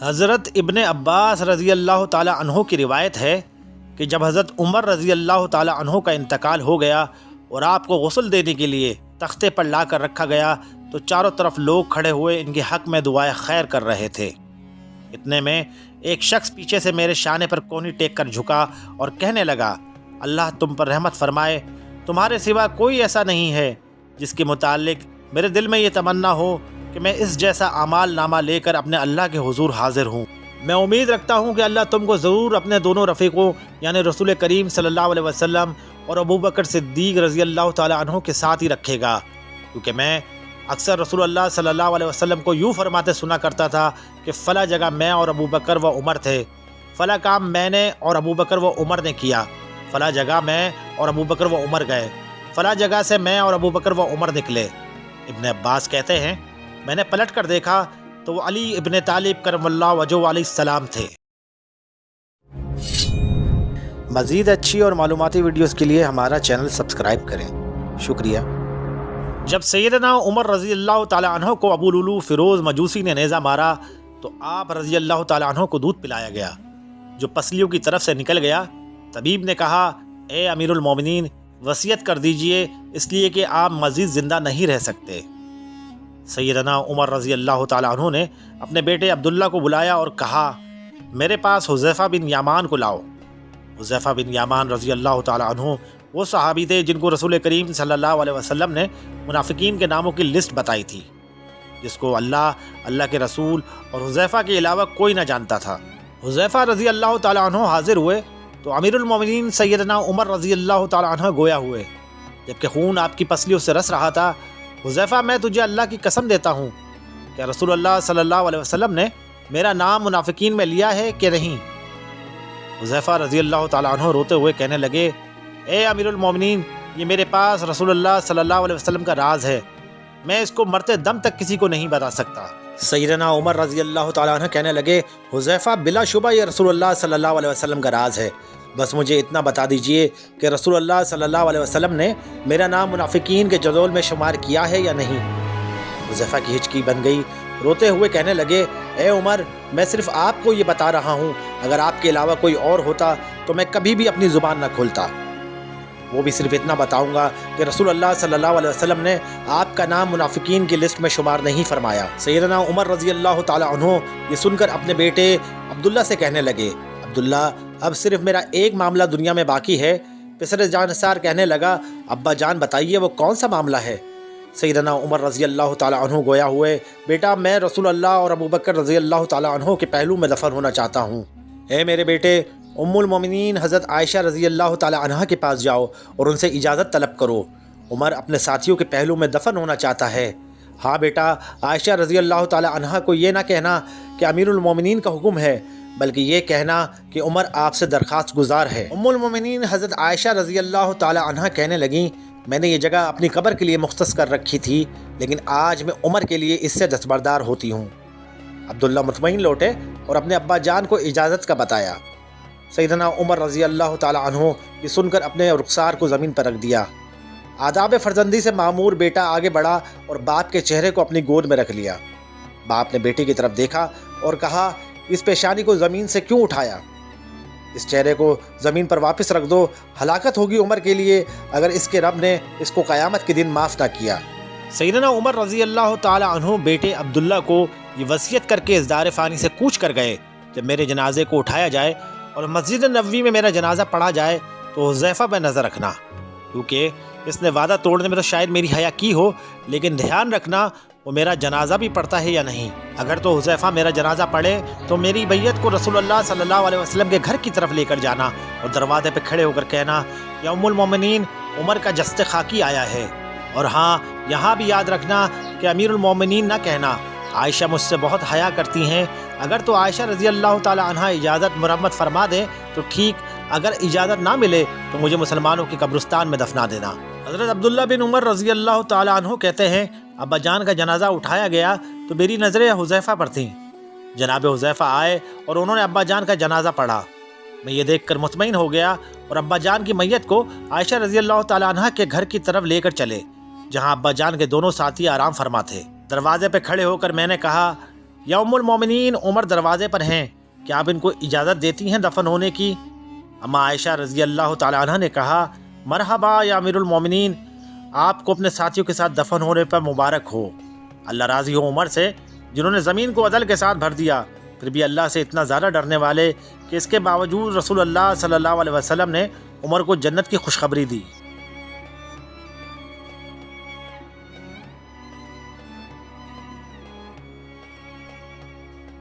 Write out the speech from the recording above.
حضرت ابن عباس رضی اللہ تعالی عنہ کی روایت ہے کہ جب حضرت عمر رضی اللہ تعالی عنہ کا انتقال ہو گیا اور آپ کو غسل دینے کے لیے تختے پر لا کر رکھا گیا تو چاروں طرف لوگ کھڑے ہوئے ان کے حق میں دعائے خیر کر رہے تھے۔ اتنے میں ایک شخص پیچھے سے میرے شانے پر کونی ٹیک کر جھکا اور کہنے لگا، اللہ تم پر رحمت فرمائے، تمہارے سوا کوئی ایسا نہیں ہے جس کے متعلق میرے دل میں یہ تمنا ہو کہ میں اس جیسا اعمال نامہ لے کر اپنے اللہ کے حضور حاضر ہوں۔ میں امید رکھتا ہوں کہ اللہ تم کو ضرور اپنے دونوں رفیقوں یعنی رسول کریم صلی اللہ علیہ وسلم اور ابوبکر صدیق رضی اللہ تعالیٰ عنہ کے ساتھ ہی رکھے گا، کیونکہ میں اکثر رسول اللہ صلی اللہ علیہ وسلم کو یوں فرماتے سنا کرتا تھا کہ فلاں جگہ میں اور ابوبکر و عمر تھے، فلاں کام میں نے اور ابوبکر و عمر نے کیا، فلاں جگہ میں اور ابوبکر و عمر گئے، فلاں جگہ سے میں اور ابوبکر و عمر نکلے۔ ابن عباس کہتے ہیں میں نے پلٹ کر دیکھا تو وہ علی ابن طالب کرم اللہ وجہہ علیہ السلام تھے۔ مزید اچھی اور معلوماتی ویڈیوز کے لیے ہمارا چینل سبسکرائب کریں، شکریہ۔ جب سیدنا عمر رضی اللہ تعالی عنہ کو ابو لولو فیروز مجوسی نے نیزہ مارا تو آپ رضی اللہ تعالی عنہ کو دودھ پلایا گیا جو پسلیوں کی طرف سے نکل گیا۔ طبیب نے کہا، اے امیر المومنین، وصیت کر دیجئے اس لیے کہ آپ مزید زندہ نہیں رہ سکتے۔ سیدنا عمر رضی اللہ تعالی عنہ نے اپنے بیٹے عبداللہ کو بلایا اور کہا، میرے پاس حذیفہ بن یامان کو لاؤ۔ حذیفہ بن یامان رضی اللہ تعالی عنہ وہ صحابی تھے جن کو رسول کریم صلی اللہ علیہ وسلم نے منافقین کے ناموں کی لسٹ بتائی تھی، جس کو اللہ کے رسول اور حذیفہ کے علاوہ کوئی نہ جانتا تھا۔ حذیفہ رضی اللہ تعالی عنہ حاضر ہوئے تو امیر المومنین سیدنا عمر رضی اللہ تعالی عنہ گویا ہوئے، جبکہ خون آپ کی پسلیوں سے رس رہا تھا۔ حذیفہ، میں تجھے اللہ کی قسم دیتا ہوں کہ رسول اللہ صلی اللہ علیہ وسلم نے میرا نام منافقین میں لیا ہے کہ نہیں؟ حذیفہ رضی اللہ تعالی عنہ روتے ہوئے کہنے لگے، اے امیر المومنین، یہ میرے پاس رسول اللہ صلی اللہ علیہ وسلم کا راز ہے، میں اس کو مرتے دم تک کسی کو نہیں بتا سکتا۔ سیدنا عمر رضی اللہ تعالی عنہ کہنے لگے، حذیفہ، بلا شبہ یہ رسول اللہ صلی اللہ علیہ وسلم کا راز ہے، بس مجھے اتنا بتا دیجئے کہ رسول اللہ صلی اللہ علیہ وسلم نے میرا نام منافقین کے جدول میں شمار کیا ہے یا نہیں؟ حذیفہ کی ہچکی بن گئی، روتے ہوئے کہنے لگے، اے عمر، میں صرف آپ کو یہ بتا رہا ہوں، اگر آپ کے علاوہ کوئی اور ہوتا تو میں کبھی بھی اپنی زبان نہ کھولتا، وہ بھی صرف اتنا بتاؤں گا کہ رسول اللہ صلی اللہ علیہ وسلم نے آپ کا نام منافقین کی لسٹ میں شمار نہیں فرمایا۔ سیدنا عمر رضی اللہ تعالی عنہ یہ سن کر اپنے بیٹے عبداللہ سے کہنے لگے، عبداللہ، اب صرف میرا ایک معاملہ دنیا میں باقی ہے۔ پسر جان نثار کہنے لگا، ابا جان بتائیے وہ کون سا معاملہ ہے؟ سیدنا عمر رضی اللہ تعالی عنہ گویا ہوئے، بیٹا، میں رسول اللہ اور ابوبکر رضی اللہ تعالی عنہ کے پہلو میں دفن ہونا چاہتا ہوں۔ اے میرے بیٹے، ام المومنین حضرت عائشہ رضی اللہ تعالی عنہ کے پاس جاؤ اور ان سے اجازت طلب کرو، عمر اپنے ساتھیوں کے پہلو میں دفن ہونا چاہتا ہے۔ ہاں بیٹا، عائشہ رضی اللہ تعالی عنہ کو یہ نہ کہنا کہ امیر المومنین کا حکم ہے، بلکہ یہ کہنا کہ عمر آپ سے درخواست گزار ہے۔ ام المومنین حضرت عائشہ رضی اللہ تعالی عنہ کہنے لگیں، میں نے یہ جگہ اپنی قبر کے لیے مختص کر رکھی تھی، لیکن آج میں عمر کے لیے اس سے دستبردار ہوتی ہوں۔ عبداللہ مطمئن لوٹے اور اپنے ابا جان کو اجازت کا بتایا۔ سیدنا عمر رضی اللہ تعالی عنہ یہ سن کر اپنے رخسار کو زمین پر رکھ دیا۔ آداب فرزندی سے معمور بیٹا آگے بڑھا اور باپ کے چہرے کو اپنی گود میں رکھ لیا۔ باپ نے بیٹے کی طرف دیکھا اور کہا، اس پیشانی کو زمین سے کیوں اٹھایا؟ اس چہرے کو زمین پر واپس رکھ دو، ہلاکت ہوگی عمر کے لیے اگر اس کے رب نے اس کو قیامت کے دن معاف نہ کیا۔ سیدنا عمر رضی اللہ تعالی عنہ بیٹے عبداللہ کو یہ وصیت کر کے اس دار فانی سے کوچ کر گئے، جب میرے جنازے کو اٹھایا جائے اور مسجد نبوی میں میرا جنازہ پڑھا جائے تو حذیفہ پہ نظر رکھنا، کیونکہ اس نے وعدہ توڑنے میں تو شاید میری حیا کی ہو، لیکن دھیان رکھنا وہ میرا جنازہ بھی پڑھتا ہے یا نہیں۔ اگر تو حذیفہ میرا جنازہ پڑھے تو میری بیعت کو رسول اللہ صلی اللہ علیہ وسلم کے گھر کی طرف لے کر جانا اور دروازے پہ کھڑے ہو کر کہنا، یا ام المومنین، عمر کا جسد خاکی آیا ہے۔ اور ہاں، یہاں بھی یاد رکھنا کہ امیر المومنین نہ کہنا، عائشہ مجھ سے بہت حیا کرتی ہیں، اگر تو عائشہ رضی اللہ تعالی عنہ اجازت مرمت فرما دے تو ٹھیک، اگر اجازت نہ ملے تو مجھے مسلمانوں کے قبرستان میں دفنا دینا۔ حضرت عبداللہ بن عمر رضی اللہ تعالی عنہ کہتے ہیں، ابا جان کا جنازہ اٹھایا گیا تو میری نظریں حذیفہ پر تھیں۔ جناب حذیفہ آئے اور انہوں نے ابا جان کا جنازہ پڑھا۔ میں یہ دیکھ کر مطمئن ہو گیا اور ابا جان کی میت کو عائشہ رضی اللہ تعالی عنہ کے گھر کی طرف لے کر چلے، جہاں ابا جان کے دونوں ساتھی آرام فرما تھے۔ دروازے پہ کھڑے ہو کر میں نے کہا، یا ام المومنین عمر دروازے پر ہیں، کیا آپ ان کو اجازت دیتی ہیں دفن ہونے کی؟ اما عائشہ رضی اللہ تعالی عنہ نے کہا مرحبا یا امیر المومنین، آپ کو اپنے ساتھیوں کے ساتھ دفن ہونے پر مبارک ہو۔ اللہ راضی ہو عمر سے جنہوں نے زمین کو عدل کے ساتھ بھر دیا، پھر بھی اللہ سے اتنا زیادہ ڈرنے والے کہ اس کے باوجود رسول اللہ صلی اللہ علیہ وسلم نے عمر کو جنت کی خوشخبری دی۔